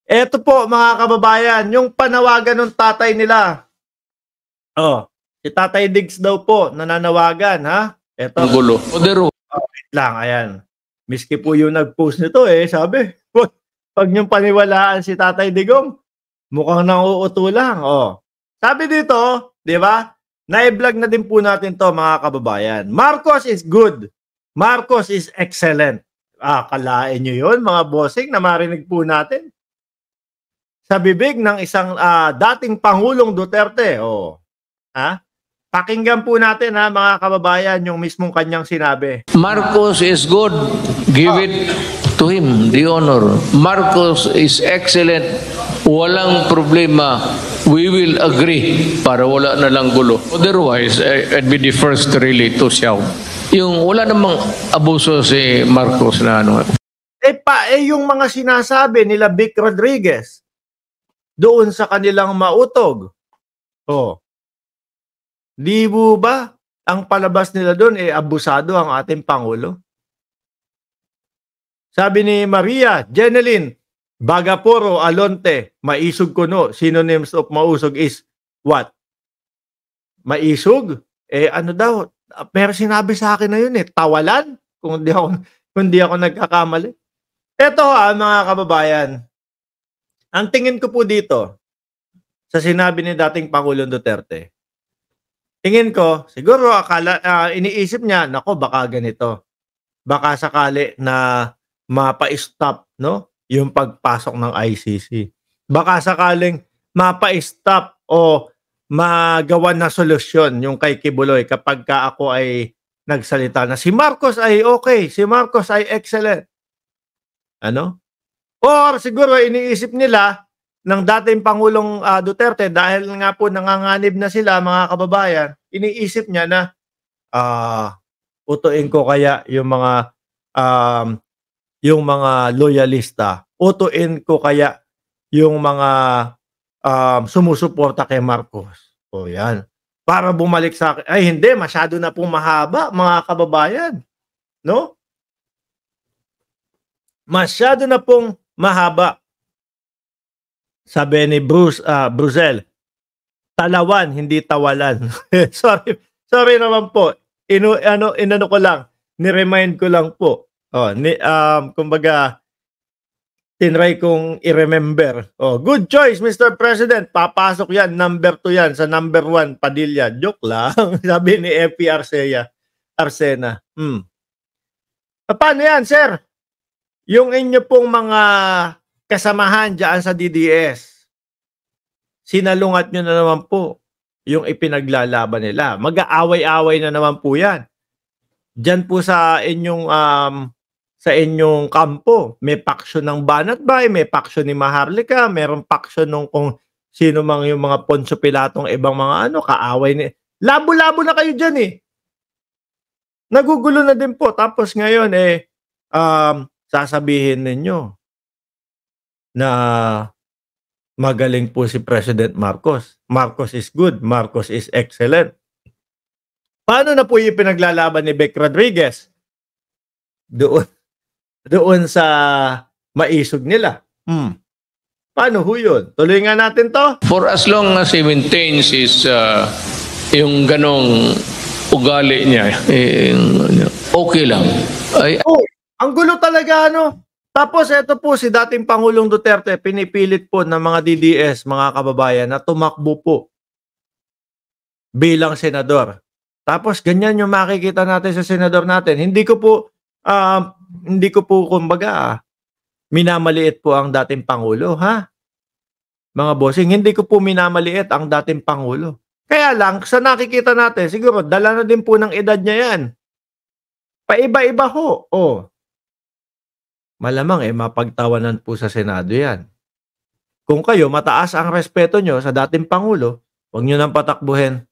Eto po mga kababayan, yung panawagan ng tatay nila. Oh, si Tatay Diggs daw po nananawagan, ha? Eto. Ang gulo. Odero. Wait lang, ayan. Miski po yung nag-post nito sabi, pag niyong paniwalaan si Tatay Digong, mukhang nauuto lang. Oh. Sabi dito, di ba? Na-vlog na din po natin to mga kababayan. Marcos is good. Marcos is excellent. Kalain nyo yun mga bossing na marinig po natin sa bibig ng isang dating Pangulong Duterte. Pakinggan po natin mga kababayan yung mismong kanyang sinabi. Marcos is good. Give it to him, the honor. Marcos is excellent. Walang problema. We will agree para wala na lang gulo. Otherwise, I'd be the first really to shout. Yung wala namang abuso si Marcos na ano. Yung mga sinasabi nila Vic Rodriguez doon sa kanilang mautog. Di ba ang palabas nila doon abusado ang ating Pangulo? Sabi ni Maria Jeneline Bagaporo Alonte, maisog kuno, synonyms of mausog is what? Maisog? Ano daw? Pero sinabi sa akin na yun tawalan, kung di ako nagkakamali. Ito mga kababayan, ang tingin ko po dito sa sinabi ni dating Pangulong Duterte, tingin ko, siguro iniisip niya, nako baka ganito. Baka sakali na mapa-stop yung pagpasok ng ICC. Baka sakaling mapa-stop o magawa na solusyon yung kay Kibuloy kapag ako ay nagsalita na si Marcos ay okay, si Marcos ay excellent. Or siguro iniisip nila ng dating Pangulong Duterte dahil nga po nanganganib na sila mga kababayan, iniisip niya na utuin ko kaya yung mga loyalista, utuin ko kaya yung mga sumusuporta kay Marcos. Yan. Para bumalik sa akin. Ay hindi, masyado na pong mahaba mga kababayan. No? Masyado na pong mahaba. Sabi ni Bruzel, talawan, hindi tawalan. sorry naman po. Inano ko lang, ni-remind ko lang po. Kumbaga, tinry kong i-remember. Good choice, Mr. President. Papasok yan, number 2 yan, sa number 1, Padilla. Joke lang. Sabi ni F.P. Arsena. Paano yan, sir? Yung inyo pong mga kasamahan dyan sa DDS, sinalungat nyo na naman po yung ipinaglalaban nila. Mag-aaway-away na naman po yan. Diyan po sa inyong kampo, may paksyon ng Banatbay, may paksyon ni Maharlika, mayroong paksyon ng kung sino mang yung mga Poncio Pilatong ibang mga kaaway ni. Labo-labo na kayo dyan Nagugulo na din po. Tapos ngayon sasabihin ninyo na magaling po si President Marcos. Marcos is good. Marcos is excellent. Paano na po yung pinaglalaban ni Vic Rodriguez? Doon sa maisog nila. Paano ho yun? Tuloy nga natin to. For as long as he maintains his yung ganong ugali niya, okay lang. Ang gulo talaga Tapos ito po si dating Pangulong Duterte, pinipilit po ng mga DDS, mga kababayan, na tumakbo po bilang senador. Tapos ganyan yung makikita natin sa senador natin. Hindi ko po kumbaga minamaliit po ang dating Pangulo, Mga bossing, hindi ko po minamaliit ang dating Pangulo. Kaya lang, sa nakikita natin, siguro dala na din po ng edad niya yan. Paiba-iba ho. Malamang mapagtawanan po sa Senado yan. Kung kayo mataas ang respeto nyo sa dating Pangulo, huwag nyo nang patakbuhin.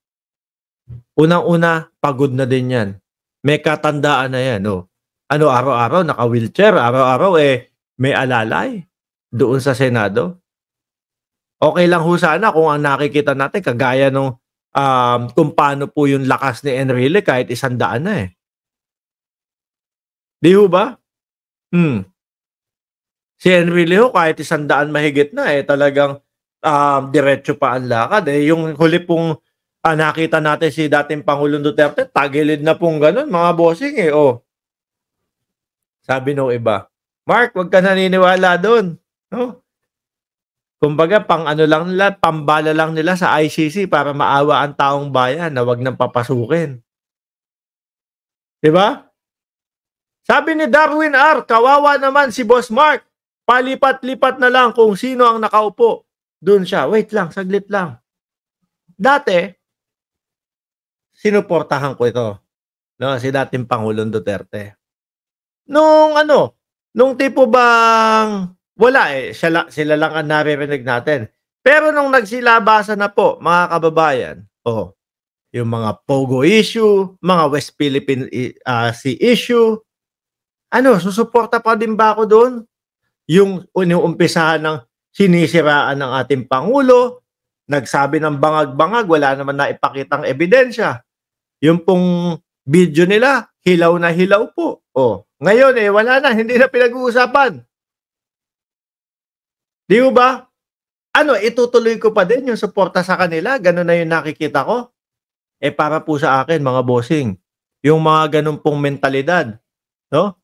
Unang-una, pagod na din yan. May katandaan na yan. Araw-araw naka-wheelchair, araw-araw may alalay doon sa Senado. Okay lang ho sana kung ang nakikita natin kagaya nung kung paano po yung lakas ni Enrile kahit 100 na Di ho ba? Si Enrile ho, kahit 100 mahigit na, talagang diretso pa ang lakad. Yung huli pong nakita natin si dating Pangulong Duterte, tagilid na pong ganun, mga bossing Sabi nung iba, Mark, wag ka naniniwala doon. No? Kumbaga, pang ano lang nila, pambala lang nila sa ICC para maawa ang taong bayan na wag nang papasukin. Diba? Sabi ni Darwin R., kawawa naman si Boss Mark. Palipat-lipat na lang kung sino ang nakaupo. Doon siya. Wait lang, saglit lang. Dati, sinuportahan ko ito. No, si dating Pangulong Duterte. Nung tipo bang wala sila lang ang naririnig natin. Pero nung nagsilabasan na po, mga kababayan, yung mga Pogo issue, mga West Philippine Sea issue, susuporta pa din ba ako doon? Yung inuumpisahan ng sinisiraan ng ating Pangulo, nagsabi ng bangag-bangag, wala naman na ipakitang ebidensya. Yung pong video nila, hilaw na hilaw po. Ngayon wala na, hindi na pinag-uusapan. Di ba? Itutuloy ko pa din yung suporta sa kanila, ganun na yung nakikita ko. Para po sa akin, mga bossing, yung mga ganun pong mentalidad, no?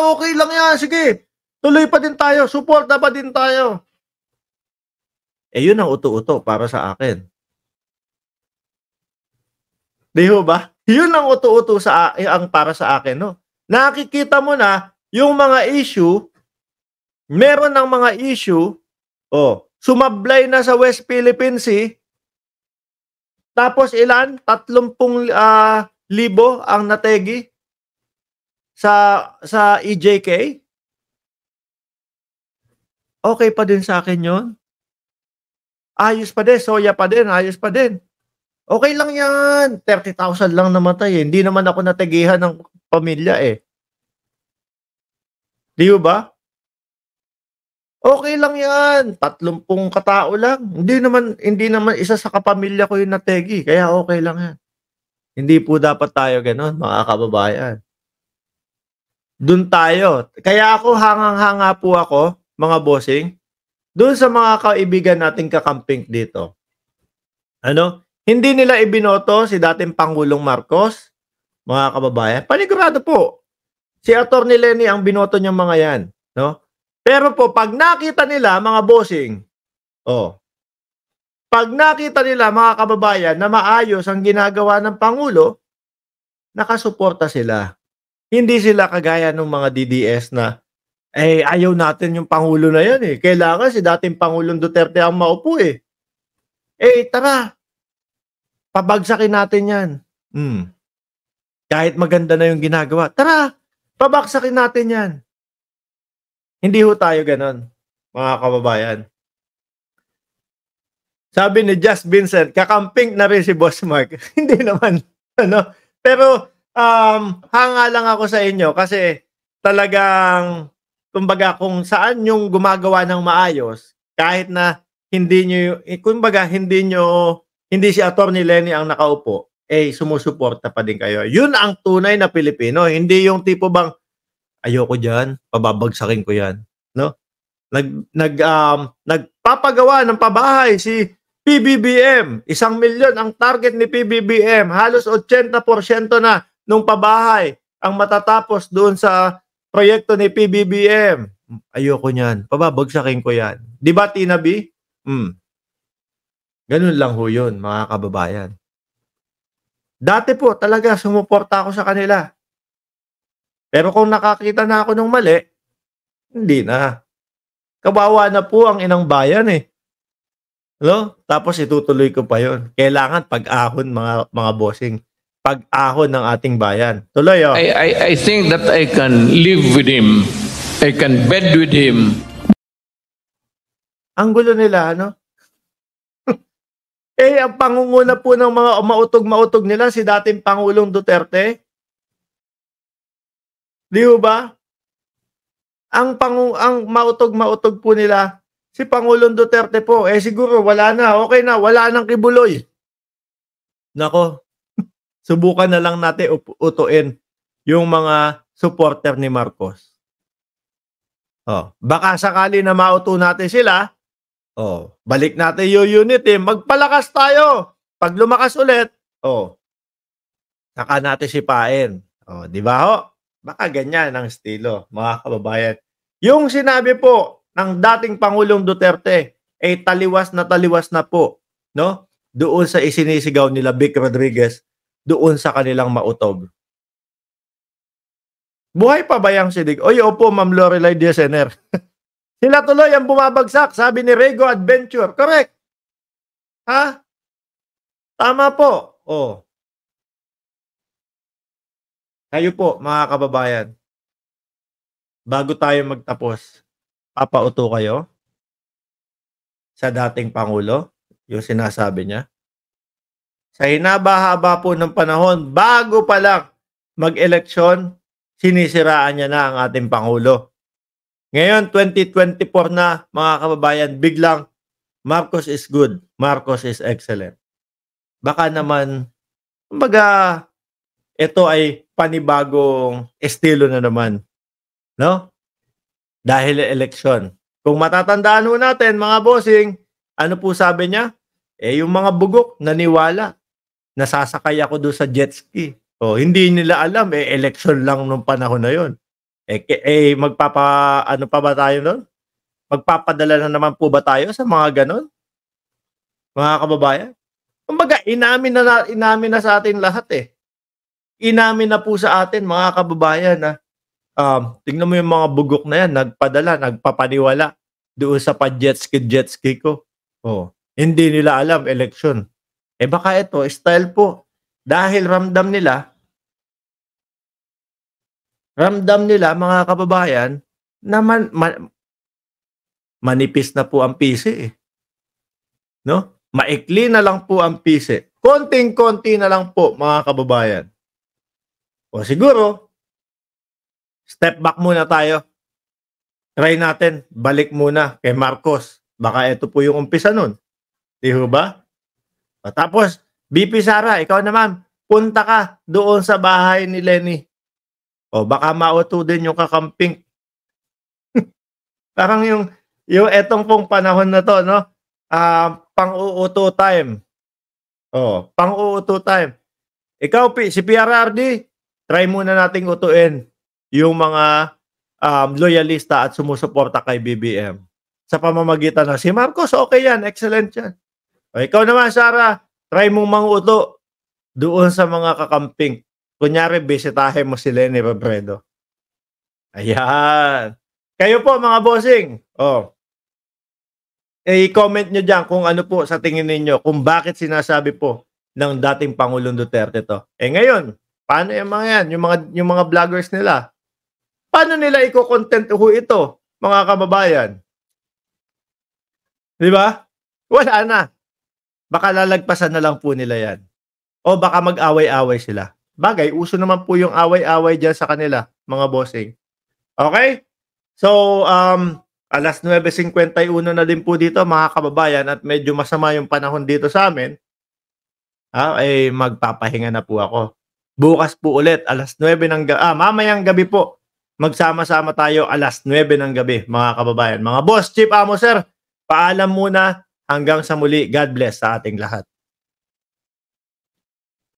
Okay lang yan, sige. Tuloy pa din tayo, suporta pa din tayo. Yun ang uto-uto para sa akin. Di ba? Yun ang uto-uto ang para sa akin, no? Nakikita mo na yung mga issue, meron ng mga issue, sumablay na sa West Philippine Sea, tapos ilan? 30,000 ang nategi sa EJK. Okay pa din sa akin yun. Ayos pa din, soya pa din, ayos pa din. Okay lang yan. 30,000 lang namatay. Hindi naman ako nategihan ng pamilya Di ba? Okay lang yan. 30 katao lang. Hindi naman isa sa kapamilya ko yung nategi. Kaya okay lang yan. Hindi po dapat tayo ganon, mga kababayan. Doon tayo. Kaya ako, hangang-hanga po ako, mga bossing, doon sa mga kaibigan nating kakamping dito. Hindi nila ibinoto si dating Pangulong Marcos, mga kababayan. Panigurado po. Si Atty. Lenny ang binoto niyang mga yan, no? Pero po, pag nakita nila, mga bossing, pag nakita nila, mga kababayan, na maayos ang ginagawa ng Pangulo, nakasuporta sila. Hindi sila kagaya ng mga DDS na, ayaw natin yung Pangulo na yan Kailangan si dating Pangulong Duterte ang maupo tara, pabagsakin natin yan. Kahit maganda na yung ginagawa, tara, pabagsakin natin yan. Hindi ho tayo ganon, mga kababayan. Sabi ni Just Vincent, kakamping na rin si Boss Mark. Hindi naman, Pero, hanga lang ako sa inyo kasi talagang, kumbaga, kung saan yung gumagawa ng maayos, kahit na hindi si Atty. Lenny ang nakaupo, sumusuporta pa din kayo. Yun ang tunay na Pilipino. Hindi yung tipo bang, ayoko dyan, pababagsakin ko yan. No? Nagpapagawa ng pabahay si PBBM. 1 milyon ang target ni PBBM. Halos 80% na nung pabahay ang matatapos doon sa proyekto ni PBBM. Ayoko niyan. Pababagsakin ko yan. Di ba, Tina B? Ganun lang ho yun, mga kababayan. Dati po, talaga, sumuporta ako sa kanila. Pero kung nakakita na ako ng mali, hindi na. Kawawa na po ang inang bayan Tapos itutuloy ko pa yon. Kailangan pag-ahon, mga bossing. Pag-ahon ng ating bayan. Tuloy I think that I can live with him. I can bed with him. Ang gulo nila, ang pangunguna po ng mga mautog-mautog nila, si dating Pangulong Duterte. Di ba? Ang mautog-mautog po nila, si Pangulong Duterte po, siguro wala na, okay na, wala nang kibuloy. Nako, subukan na lang natin utuin yung mga supporter ni Marcos. Oh, baka sakali na mauto natin sila, oh, balik natin yung unity, magpalakas tayo. Pag lumakas ulit, oh, saka natin sipain. Oh, di ba ho? Baka ganyan ang estilo, mga kababayan. Yung sinabi po ng dating Pangulong Duterte ay taliwas na po, no? Doon sa isinisigaw nila Vic Rodriguez, doon sa kanilang mautob. Buhay pa ba yang sidig? Oy, opo, Ma'am Lorelai Diasener. Sila tuloy ang bumabagsak, sabi ni Rego Adventure. Correct. Ha? Tama po. Oh. Kayo po, mga kababayan, bago tayo magtapos, papauto kayo sa dating Pangulo, yung sinasabi niya. Sa hinaba-haba po ng panahon, bago pa lang mag-eleksyon, sinisiraan niya na ang ating Pangulo. Ngayon, 2024 na, mga kababayan, biglang Marcos is good, Marcos is excellent. Baka naman, kumbaga, ito ay panibagong estilo na naman. No? Dahil eleksyon. Kung matatandaan ho natin, mga bossing, ano po sabi niya? Yung mga bugok, naniwala. Nasasakay ako doon sa jet ski. Hindi nila alam, election lang nung panahon na yon. Ano pa ba tayo nun? Magpapadala na naman po ba tayo sa mga ganon? Mga kababayan? Kumbaga, inamin na sa atin lahat Inamin na po sa atin, mga kababayan, na tingnan mo yung mga bugok na yan, nagpadala, nagpapaniwala doon sa pa-jet ski ko. Hindi nila alam, election. Baka ito, style po. Dahil ramdam nila, mga kababayan, na manipis na po ang pisi. No? Maikli na lang po ang pisi. Konting-konti na lang po, mga kababayan. Siguro, step back muna tayo. Try natin, balik muna kay Marcos. Baka ito po yung umpisa nun. Di ba? Tapos, BP Sara, ikaw naman, punta ka doon sa bahay ni Lenny. Baka mauto din yung kakamping. Parang yung etong pong panahon na to, no? Pang-uuto time. Pang-uuto time. Ikaw, si PRRD, try muna nating utuin yung mga loyalista at sumusuporta kay BBM. Sa pamamagitan na si Marcos, okay yan, excellent yan. Ikaw naman, Sara, try mong manguto doon sa mga kakamping. Kunyari, bisitahin mo si Lenny Robredo. Ayan. Kayo po, mga bossing. I-comment nyo dyan kung ano po sa tingin ninyo, kung bakit sinasabi po ng dating Pangulong Duterte to. Ngayon, paano yung mga yan? Yung mga vloggers nila? Paano nila i-content ito, mga kababayan? Di ba? Wala na. Baka lalagpasan na lang po nila yan. O baka mag-away-away sila. Bagay, uso naman po yung away-away dyan sa kanila, mga bossing. Okay? So, alas 9:51 na din po dito, mga kababayan, at medyo masama yung panahon dito sa amin. Magpapahinga na po ako. Bukas po ulit, alas 9 ng gabi. Mamayang gabi po, magsama-sama tayo alas 9 ng gabi, mga kababayan. Mga boss, Chief Amo, sir, paalam muna hanggang sa muli. God bless sa ating lahat.